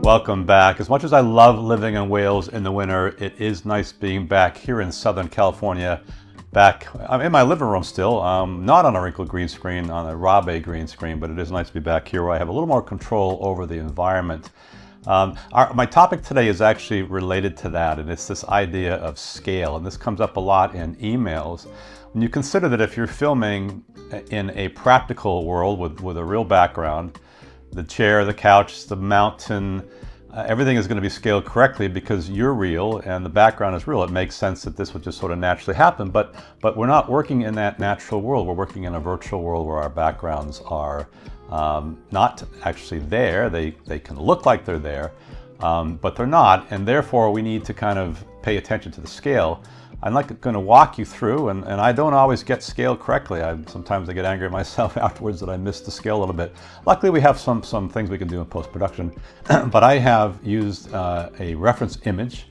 Welcome back. As much as I love living in Wales in the winter, it is nice being back here in Southern California. I'm in my living room still, not on a wrinkled green screen, on a Rabe green screen, but it is nice to be back here where I have a little more control over the environment. My topic today is actually related to that, and it's this idea of scale, and this comes up a lot in emails. When you consider that if you're filming in a practical world with a real background, the chair, the couch, the mountain, everything is going to be scaled correctly because you're real and the background is real. It makes sense that this would just sort of naturally happen, but we're not working in that natural world. We're working in a virtual world where our backgrounds are not actually there. They can look like they're there, but they're not, and therefore we need to kind of pay attention to the scale. I'm going to walk you through, and I don't always get scale correctly. Sometimes I get angry at myself afterwards that I missed the scale a little bit. Luckily, we have some things we can do in post-production, but I have used a reference image.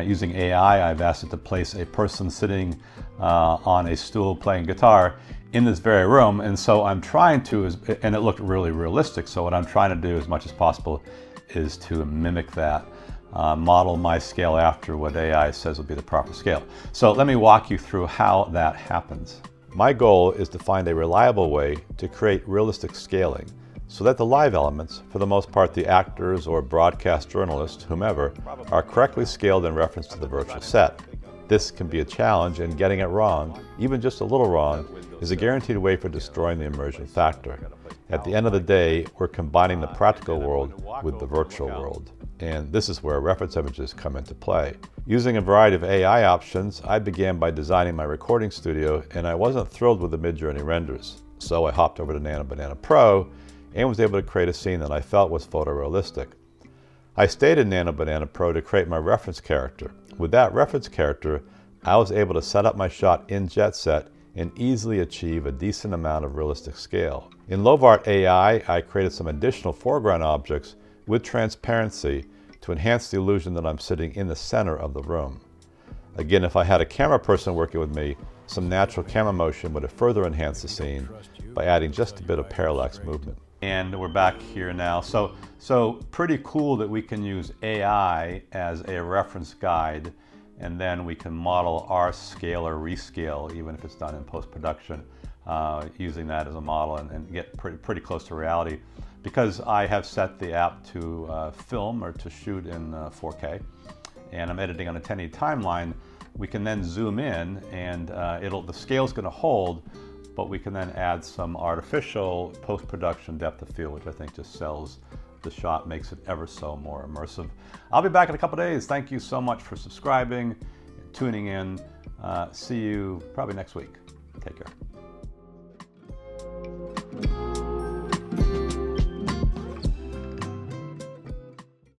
Using AI, I've asked it to place a person sitting on a stool playing guitar in this very room, and so I'm trying to, and it looked really realistic, so what I'm trying to do as much as possible is to mimic that. Model my scale after what AI says will be the proper scale. So let me walk you through how that happens. My goal is to find a reliable way to create realistic scaling so that the live elements, for the most part the actors or broadcast journalists, whomever, are correctly scaled in reference to the virtual set. This can be a challenge, and getting it wrong, even just a little wrong, is a guaranteed way for destroying the immersion factor. At the end of the day, we're combining the practical world with the virtual world. And this is where reference images come into play. Using a variety of AI options, I began by designing my recording studio, and I wasn't thrilled with the Midjourney renders. So I hopped over to Nano Banana Pro and was able to create a scene that I felt was photorealistic. I stayed in Nano Banana Pro to create my reference character. With that reference character, I was able to set up my shot in Jetset and easily achieve a decent amount of realistic scale. In Lovart AI, I created some additional foreground objects with transparency to enhance the illusion that I'm sitting in the center of the room. Again, if I had a camera person working with me, some natural camera motion would have further enhanced the scene by adding just a bit of parallax movement. And we're back here now. So pretty cool that we can use AI as a reference guide, and then we can model our scale or rescale, even if it's done in post-production, using that as a model and get pretty close to reality. Because I have set the app to film or to shoot in 4K, and I'm editing on a 1080 timeline, we can then zoom in, and the scale's going to hold, but we can then add some artificial post-production depth of field, which I think just sells the shot, makes it ever so more immersive. I'll be back in a couple days. Thank you so much for subscribing, tuning in. See you probably next week. Take care.